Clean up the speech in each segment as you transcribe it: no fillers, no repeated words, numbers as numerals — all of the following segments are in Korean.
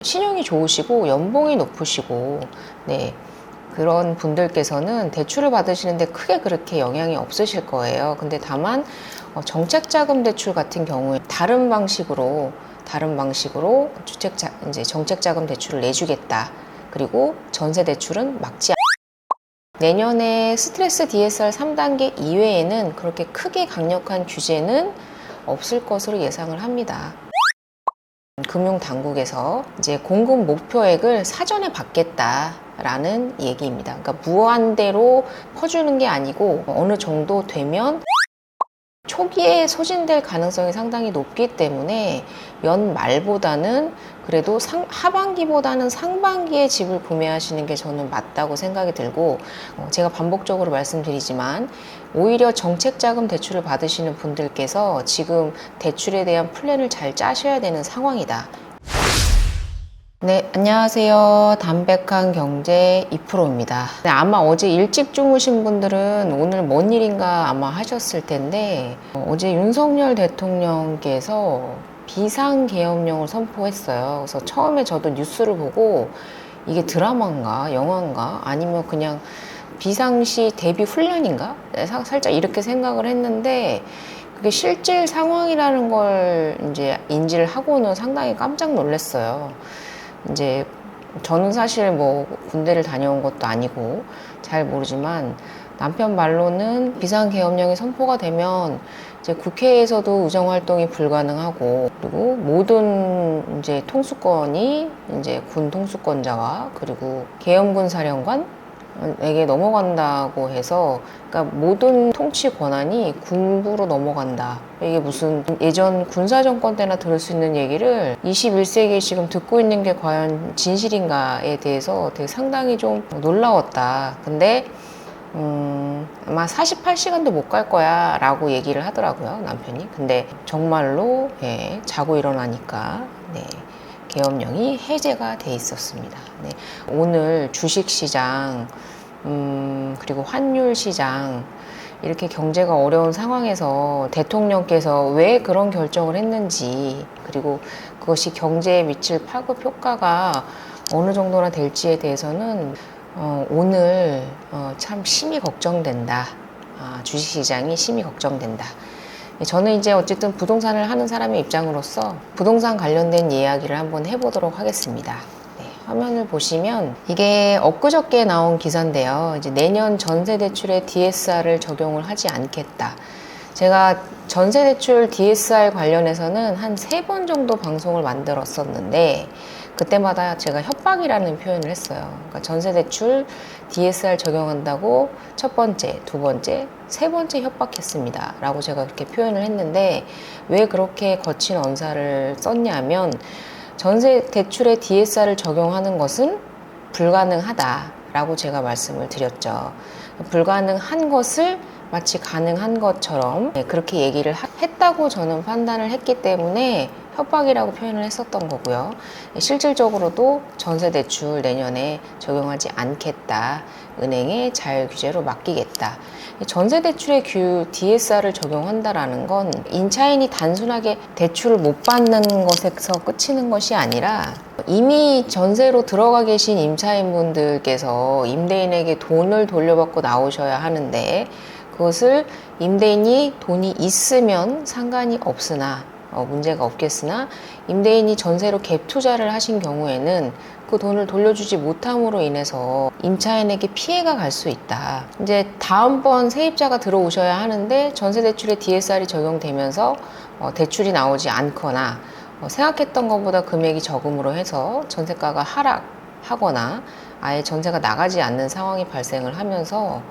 신용이 좋으시고 연봉이 높으시고 그런 분들께서는 대출을 받으시는데 크게 그렇게 영향이 없으실 거예요. 근데 다만 정책자금 대출 같은 경우에 다른 방식으로 이제 정책자금 대출을 내주겠다. 그리고 전세 대출은 막지 내년에 스트레스 DSR 3단계 이외에는 그렇게 크게 강력한 규제는 없을 것으로 예상을 합니다. 금융당국에서 이제 공급 목표액을 사전에 받겠다라는 얘기입니다. 그러니까 무한대로 퍼주는 게 아니고 어느 정도 되면 초기에 소진될 가능성이 상당히 높기 때문에 연말보다는 그래도 하반기보다는 상반기에 집을 구매하시는 게 저는 맞다고 생각이 들고, 제가 반복적으로 말씀드리지만 오히려 정책자금 대출을 받으시는 분들께서 지금 대출에 대한 플랜을 잘 짜셔야 되는 상황이다. 네, 안녕하세요. 담백한 경제 2%입니다. 아마 어제 일찍 주무신 분들은 오늘 뭔 일인가 아마 하셨을 텐데, 어제 윤석열 대통령께서 비상계엄령을 선포했어요. 그래서 처음에 저도 뉴스를 보고 이게 드라마인가 영화인가 아니면 그냥 비상시 대비 훈련인가 살짝 이렇게 생각을 했는데, 그게 실질 상황이라는 걸 이제 인지를 하고는 상당히 깜짝 놀랐어요. 이제 저는 사실 뭐 군대를 다녀온 것도 아니고 잘 모르지만 남편 말로는 비상계엄령이 선포가 되면 이제 국회에서도 의정활동이 불가능하고, 그리고 모든 이제 통수권이 이제 군 통수권자와 그리고 계엄군 사령관에게 넘어간다고 해서, 그러니까 모든 통치 권한이 군부로 넘어간다. 이게 무슨 예전 군사정권 때나 들을 수 있는 얘기를 21세기에 지금 듣고 있는 게 과연 진실인가에 대해서 되게 상당히 좀 놀라웠다. 근데 아마 48시간도 못 갈 거야 라고 얘기를 하더라고요, 남편이. 근데 정말로 자고 일어나니까 계엄령이 해제가 돼 있었습니다. 오늘 주식시장 그리고 환율시장, 이렇게 경제가 어려운 상황에서 대통령께서 왜 그런 결정을 했는지, 그리고 그것이 경제에 미칠 파급 효과가 어느 정도나 될지에 대해서는 오늘 참 심히 걱정된다. 주식시장이 심히 걱정된다. 저는 이제 어쨌든 부동산을 하는 사람의 입장으로서 부동산 관련된 이야기를 한번 해보도록 하겠습니다. 화면을 보시면 이게 엊그저께 나온 기사인데요. 이제 내년 전세대출에 DSR을 적용을 하지 않겠다. 제가 전세대출 DSR 관련해서는 한 3번 정도 방송을 만들었었는데, 그때마다 제가 협박이라는 표현을 했어요. 그러니까 전세대출 DSR 적용한다고 첫 번째, 두 번째, 세 번째 협박했습니다 라고 제가 그렇게 표현을 했는데, 왜 그렇게 거친 언사를 썼냐면, 전세 대출에 DSR을 적용하는 것은 불가능하다라고 제가 말씀을 드렸죠. 불가능한 것을 마치 가능한 것처럼 그렇게 얘기를 했다고 저는 판단을 했기 때문에 협박이라고 표현을 했었던 거고요. 실질적으로도 전세 대출 내년에 적용하지 않겠다. 은행의 자율 규제로 맡기겠다. 전세 대출에 DSR을 적용한다라는 건 임차인이 단순하게 대출을 못 받는 것에서 그치는 것이 아니라, 이미 전세로 들어가 계신 임차인분들께서 임대인에게 돈을 돌려받고 나오셔야 하는데, 그것을 임대인이 돈이 있으면 상관이 없으나 문제가 없겠으나, 임대인이 전세로 갭 투자를 하신 경우에는 그 돈을 돌려주지 못함으로 인해서 임차인에게 피해가 갈 수 있다. 이제 다음번 세입자가 들어오셔야 하는데 전세 대출에 DSR이 적용되면서 대출이 나오지 않거나 생각했던 것보다 금액이 적음으로 해서 전세가가 하락하거나 아예 전세가 나가지 않는 상황이 발생을 하면서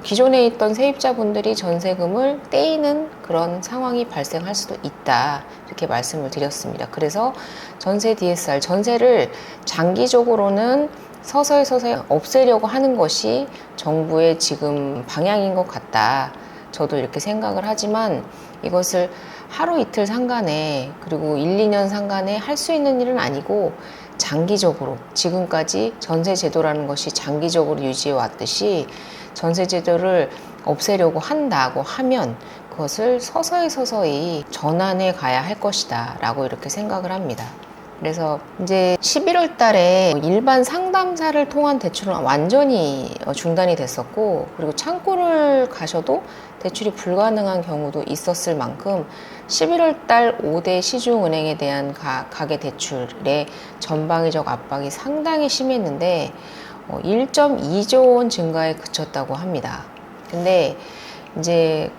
기존에 있던 세입자분들이 전세금을 떼이는 그런 상황이 발생할 수도 있다, 이렇게 말씀을 드렸습니다. 그래서 전세 DSR, 전세를 장기적으로는 서서히 없애려고 하는 것이 정부의 지금 방향인 것 같다. 저도 이렇게 생각을 하지만, 이것을 하루 이틀 상간에, 그리고 1, 2년 상간에 할 수 있는 일은 아니고, 장기적으로, 지금까지 전세 제도라는 것이 장기적으로 유지해 왔듯이 전세 제도를 없애려고 한다고 하면 그것을 서서히 전환해 가야 할 것이다 라고 이렇게 생각을 합니다. 그래서 이제 11월 달에 일반 상담사를 통한 대출은 완전히 중단이 됐었고, 그리고 창구를 가셔도 대출이 불가능한 경우도 있었을 만큼 11월 달 5대 시중은행에 대한 가계 대출의 전방위적 압박이 상당히 심했는데 1.2조 원 증가에 그쳤다고 합니다. 근데 이제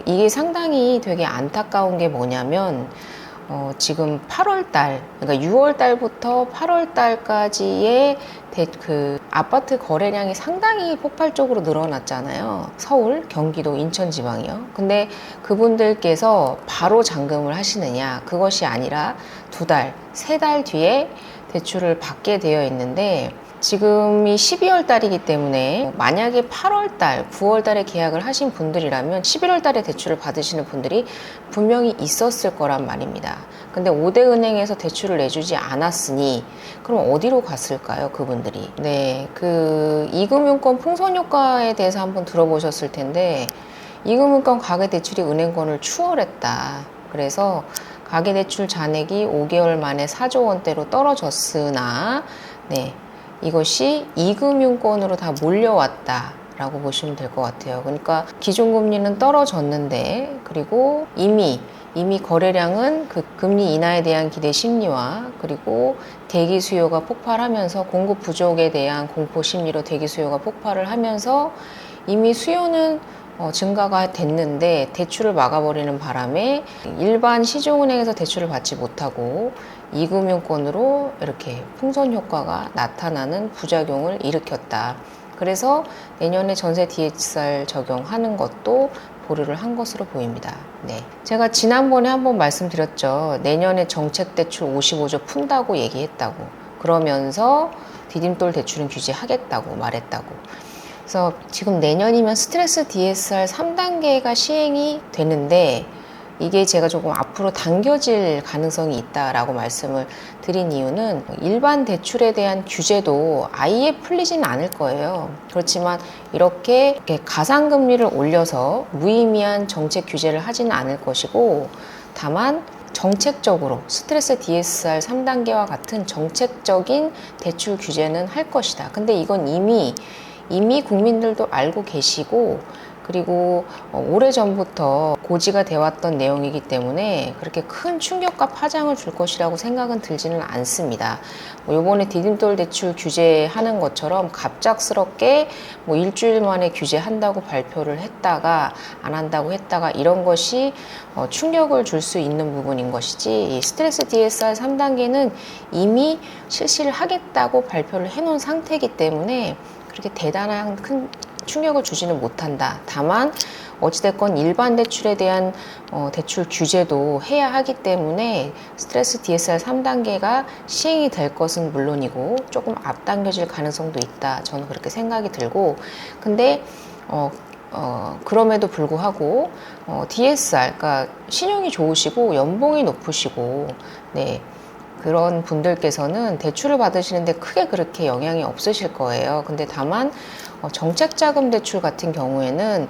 이게 상당히 되게 안타까운 게 뭐냐면 지금 8월 달, 그러니까 6월 달부터 8월 달까지의 아파트 거래량이 상당히 폭발적으로 늘어났잖아요. 서울, 경기도, 인천 지방이요. 근데 그분들께서 바로 잔금을 하시느냐? 그것이 아니라 2달, 3달 뒤에 대출을 받게 되어 있는데, 지금이 12월 달이기 때문에 만약에 8월 달, 9월 달에 계약을 하신 분들이라면 11월 달에 대출을 받으시는 분들이 분명히 있었을 거란 말입니다. 근데 5대 은행에서 대출을 내주지 않았으니 그럼 어디로 갔을까요, 그분들이? 네, 이금융권 풍선 효과에 대해서 한번 들어보셨을 텐데, 이금융권 가계대출이 은행권을 추월했다. 그래서 가계대출 잔액이 5개월 만에 4조 원대로 떨어졌으나, 네, 이것이 이금융권으로 다 몰려왔다 라고 보시면 될 것 같아요. 그러니까 기준금리는 떨어졌는데, 그리고 이미 거래량은 금리 인하에 대한 기대 심리와 그리고 대기 수요가 폭발하면서 공급 부족에 대한 공포 심리로 대기 수요가 폭발을 하면서 이미 수요는 증가가 됐는데 대출을 막아버리는 바람에 일반 시중은행에서 대출을 받지 못하고 이금융권으로 이렇게 풍선 효과가 나타나는 부작용을 일으켰다. 그래서 내년에 전세 DSR 적용하는 것도 보류를 한 것으로 보입니다. 네. 제가 지난번에 한번 말씀드렸죠. 내년에 정책대출 55조 푼다고 얘기했다고. 그러면서 디딤돌 대출은 규제하겠다고 말했다고. 그래서 지금 내년이면 스트레스 DSR 3단계가 시행이 되는데, 이게 제가 조금 앞으로 당겨질 가능성이 있다라고 말씀을 드린 이유는 일반 대출에 대한 규제도 아예 풀리진 않을 거예요. 그렇지만 이렇게 가상금리를 올려서 무의미한 정책 규제를 하지는 않을 것이고, 다만 정책적으로 스트레스 DSR 3단계와 같은 정책적인 대출 규제는 할 것이다. 근데 이건 이미 국민들도 알고 계시고, 그리고 오래전부터 고지가 되어왔던 내용이기 때문에 그렇게 큰 충격과 파장을 줄 것이라고 생각은 들지는 않습니다. 요번에 디딤돌 대출 규제하는 것처럼 갑작스럽게 일주일 만에 규제한다고 발표를 했다가 안 한다고 했다가 이런 것이 충격을 줄 수 있는 부분인 것이지, 이 스트레스 DSR 3단계는 이미 실시를 하겠다고 발표를 해놓은 상태이기 때문에 그렇게 대단한 큰 충격을 주지는 못한다. 다만 어찌됐건 일반 대출에 대한 대출 규제도 해야 하기 때문에 스트레스 DSR 3단계가 시행이 될 것은 물론이고 조금 앞당겨질 가능성도 있다. 저는 그렇게 생각이 들고, 근데 그럼에도 불구하고 DSR, 그러니까 신용이 좋으시고 연봉이 높으시고, 네, 그런 분들께서는 대출을 받으시는데 크게 그렇게 영향이 없으실 거예요. 근데 다만 정책자금 대출 같은 경우에는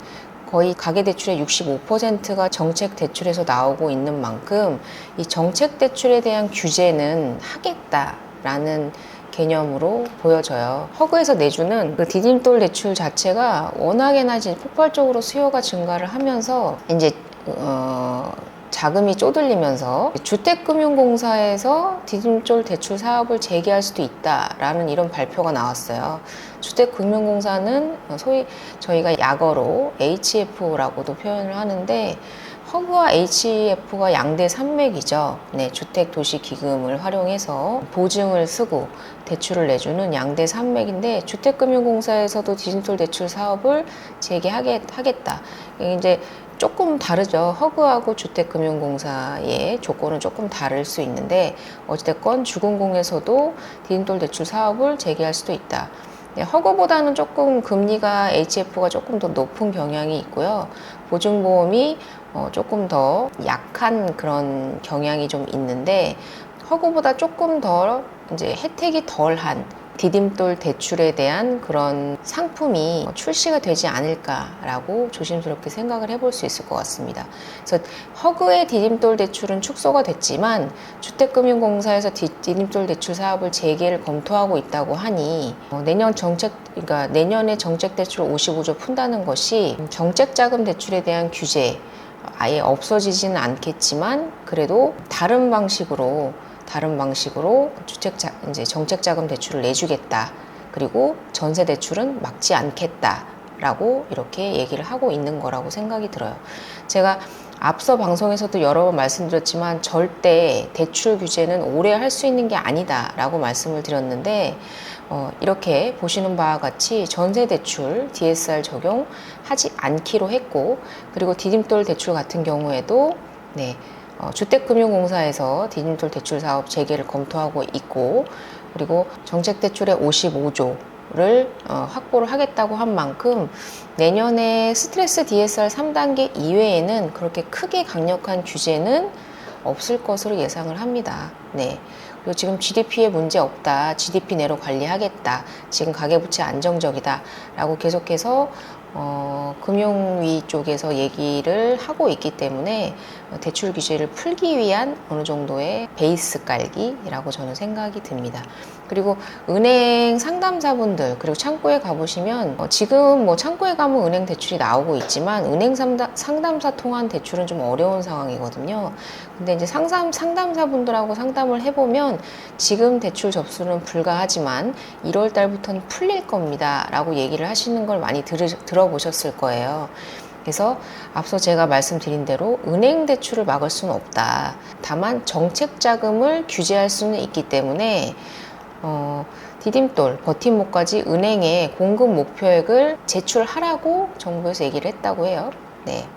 거의 가계대출의 65%가 정책대출에서 나오고 있는 만큼 이 정책대출에 대한 규제는 하겠다라는 개념으로 보여져요. 허그에서 내주는 디딤돌 대출 자체가 워낙에나 폭발적으로 수요가 증가를 하면서 이제 자금이 쪼들리면서 주택금융공사에서 디딤돌 대출 사업을 재개할 수도 있다라는 이런 발표가 나왔어요. 주택금융공사는 소위 저희가 약어로 HF라고도 표현을 하는데, 허브와 HF가 양대 산맥이죠. 네, 주택도시기금을 활용해서 보증을 쓰고 대출을 내주는 양대 산맥인데, 주택금융공사에서도 디딤돌 대출 사업을 재개하겠다. 이제 조금 다르죠. 허그하고 주택금융공사의 조건은 조금 다를 수 있는데, 어찌됐건 주금공에서도 디딤돌 대출 사업을 재개할 수도 있다. 허그보다는 조금 금리가 HF가 조금 더 높은 경향이 있고요. 보증보험이 조금 더 약한 그런 경향이 좀 있는데, 허그보다 조금 더 이제 혜택이 덜한 디딤돌 대출에 대한 그런 상품이 출시가 되지 않을까라고 조심스럽게 생각을 해볼 수 있을 것 같습니다. 그래서 허그의 디딤돌 대출은 축소가 됐지만 주택금융공사에서 디딤돌 대출 사업을 재개를 검토하고 있다고 하니 그러니까 내년에 정책 대출 55조 푼다는 것이 정책 자금 대출에 대한 규제 아예 없어지지는 않겠지만 그래도 다른 방식으로 이제 정책 자금 대출을 내주겠다. 그리고 전세 대출은 막지 않겠다라고 이렇게 얘기를 하고 있는 거라고 생각이 들어요. 제가 앞서 방송에서도 여러 번 말씀드렸지만 절대 대출 규제는 오래 할 수 있는 게 아니다라고 말씀을 드렸는데 이렇게 보시는 바와 같이 전세 대출 DSR 적용하지 않기로 했고 그리고 디딤돌 대출 같은 경우에도 주택금융공사에서 디딤돌 대출 사업 재개를 검토하고 있고 그리고 정책대출의 55조를 확보를 하겠다고 한 만큼 내년에 스트레스 DSR 3단계 이외에는 그렇게 크게 강력한 규제는 없을 것으로 예상을 합니다. 그리고 지금 GDP에 문제 없다. GDP 내로 관리하겠다. 지금 가계부채 안정적이다. 라고 계속해서 금융위 쪽에서 얘기를 하고 있기 때문에 대출 규제를 풀기 위한 어느 정도의 베이스 깔기라고 저는 생각이 듭니다. 그리고 은행 상담사분들 그리고 창구에 가보시면 지금 창구에 가면 은행 대출이 나오고 있지만 은행 상담사 통한 대출은 좀 어려운 상황이거든요. 근데 이제 상담사분들하고 상담을 해보면 지금 대출 접수는 불가하지만 1월 달부터는 풀릴 겁니다 라고 얘기를 하시는 걸 많이 들어보셨을 거예요. 그래서 앞서 제가 말씀드린 대로 은행 대출을 막을 수는 없다. 다만 정책 자금을 규제할 수는 있기 때문에 디딤돌, 버팀목까지 은행에 공급 목표액을 제출하라고 정부에서 얘기를 했다고 해요.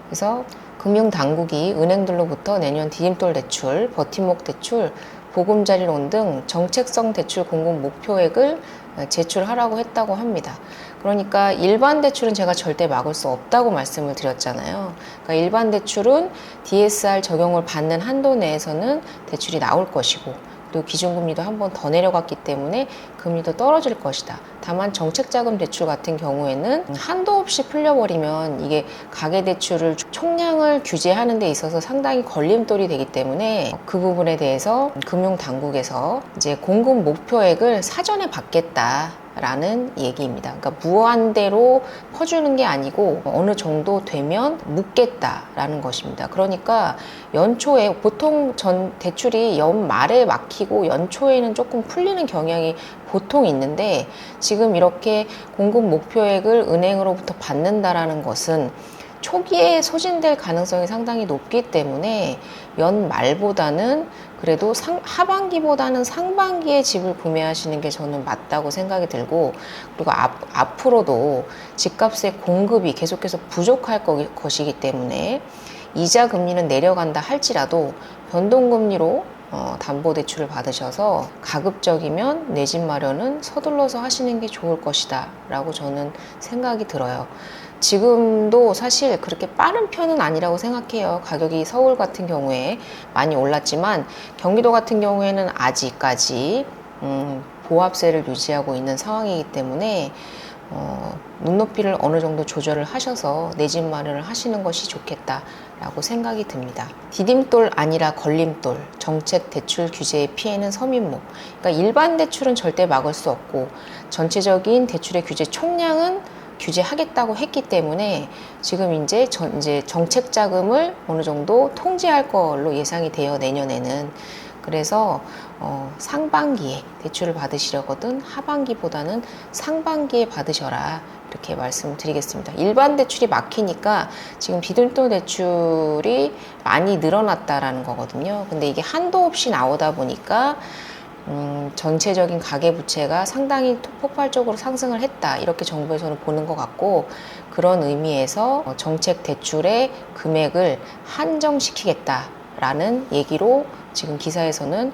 그래서 금융당국이 은행들로부터 내년 디딤돌 대출, 버팀목 대출, 보금자리론 등 정책성 대출 공급 목표액을 제출하라고 했다고 합니다. 그러니까 일반 대출은 제가 절대 막을 수 없다고 말씀을 드렸잖아요. 그러니까 일반 대출은 DSR 적용을 받는 한도 내에서는 대출이 나올 것이고 그리고 기준금리도 한 번 더 내려갔기 때문에 금리도 떨어질 것이다. 다만 정책자금 대출 같은 경우에는 한도 없이 풀려버리면 이게 가계대출을 총량을 규제하는 데 있어서 상당히 걸림돌이 되기 때문에 그 부분에 대해서 금융당국에서 이제 공급 목표액을 사전에 받겠다. 라는 얘기입니다. 그러니까 무한대로 퍼주는 게 아니고 어느 정도 되면 묻겠다라는 것입니다. 그러니까 연초에 보통 대출이 연말에 막히고 연초에는 조금 풀리는 경향이 보통 있는데 지금 이렇게 공급 목표액을 은행으로부터 받는다라는 것은 초기에 소진될 가능성이 상당히 높기 때문에 연말보다는 그래도 하반기보다는 상반기에 집을 구매하시는 게 저는 맞다고 생각이 들고 그리고 앞으로도 집값의 공급이 계속해서 부족할 것이기 때문에 이자 금리는 내려간다 할지라도 변동금리로 담보대출을 받으셔서 가급적이면 내 집 마련은 서둘러서 하시는 게 좋을 것이다 라고 저는 생각이 들어요. 지금도 사실 그렇게 빠른 편은 아니라고 생각해요. 가격이 서울 같은 경우에 많이 올랐지만 경기도 같은 경우에는 아직까지 보합세를 유지하고 있는 상황이기 때문에 눈높이를 어느 정도 조절을 하셔서 내 집 마련을 하시는 것이 좋겠다라고 생각이 듭니다. 디딤돌 아니라 걸림돌, 정책 대출 규제의 피해는 서민목. 그러니까 일반 대출은 절대 막을 수 없고 전체적인 대출의 규제 총량은 규제하겠다고 했기 때문에 지금 이제 정책 자금을 어느 정도 통제할 걸로 예상이 돼요. 내년에는. 그래서 상반기에 대출을 받으시려거든 하반기보다는 상반기에 받으셔라 이렇게 말씀드리겠습니다. 일반 대출이 막히니까 지금 디딤돌 대출이 많이 늘어났다라는 거거든요. 근데 이게 한도 없이 나오다 보니까 전체적인 가계부채가 상당히 폭발적으로 상승을 했다 이렇게 정부에서는 보는 것 같고 그런 의미에서 정책 대출의 금액을 한정시키겠다라는 얘기로 지금 기사에서는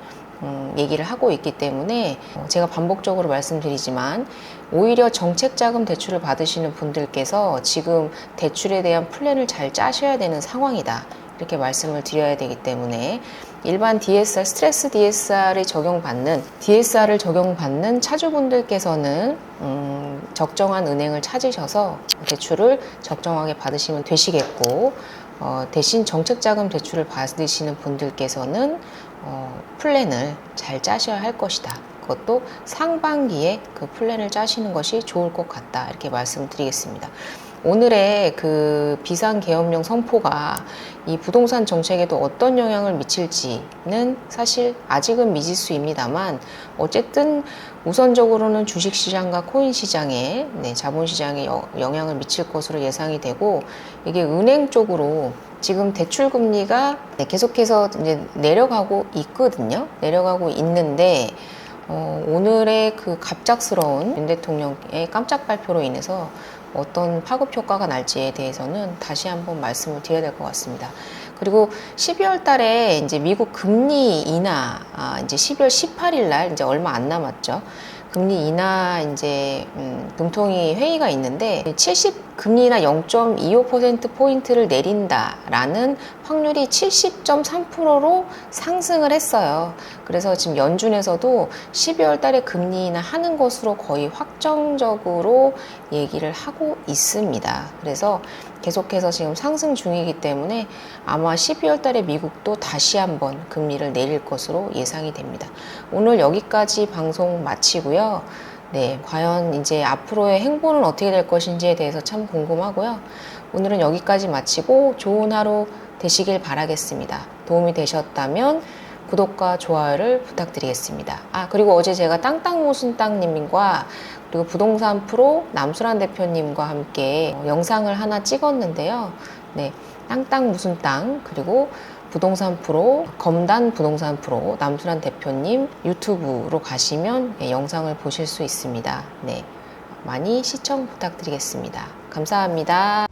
얘기를 하고 있기 때문에 제가 반복적으로 말씀드리지만 오히려 정책자금 대출을 받으시는 분들께서 지금 대출에 대한 플랜을 잘 짜셔야 되는 상황이다 이렇게 말씀을 드려야 되기 때문에 일반 DSR, 스트레스 DSR을 적용받는 차주분들께서는 적정한 은행을 찾으셔서 대출을 적정하게 받으시면 되시겠고, 대신 정책자금 대출을 받으시는 분들께서는 플랜을 잘 짜셔야 할 것이다. 그것도 상반기에 그 플랜을 짜시는 것이 좋을 것 같다. 이렇게 말씀드리겠습니다. 오늘의 그 비상계엄령 선포가 이 부동산 정책에도 어떤 영향을 미칠지는 사실 아직은 미지수입니다만, 어쨌든 우선적으로는 주식시장과 코인시장에, 자본시장에 영향을 미칠 것으로 예상이 되고, 이게 은행 쪽으로 지금 대출금리가 계속해서 이제 내려가고 있거든요. 내려가고 있는데, 오늘의 그 갑작스러운 윤 대통령의 깜짝 발표로 인해서 어떤 파급 효과가 날지에 대해서는 다시 한번 말씀을 드려야 될 것 같습니다. 그리고 12월 달에 이제 미국 금리 인하, 이제 12월 18일 날 이제 얼마 안 남았죠. 금리 인하 이제 금통위 회의가 있는데, 금리 인하 0.25%포인트를 내린다라는 확률이 70.3%로 상승을 했어요. 그래서 지금 연준에서도 12월 달에 금리 인하 하는 것으로 거의 확정적으로 얘기를 하고 있습니다. 그래서 계속해서 지금 상승 중이기 때문에 아마 12월 달에 미국도 다시 한번 금리를 내릴 것으로 예상이 됩니다. 오늘 여기까지 방송 마치고요. 과연 이제 앞으로의 행보는 어떻게 될 것인지에 대해서 참 궁금하고요. 오늘은 여기까지 마치고 좋은 하루 되시길 바라겠습니다. 도움이 되셨다면 구독과 좋아요를 부탁드리겠습니다. 그리고 어제 제가 땅땅무슨땅님과 그리고 부동산 프로 남수란 대표님과 함께 영상을 하나 찍었는데요. 땅땅 무슨 땅, 그리고 부동산 프로, 검단 부동산 프로 남수란 대표님 유튜브로 가시면 영상을 보실 수 있습니다. 많이 시청 부탁드리겠습니다. 감사합니다.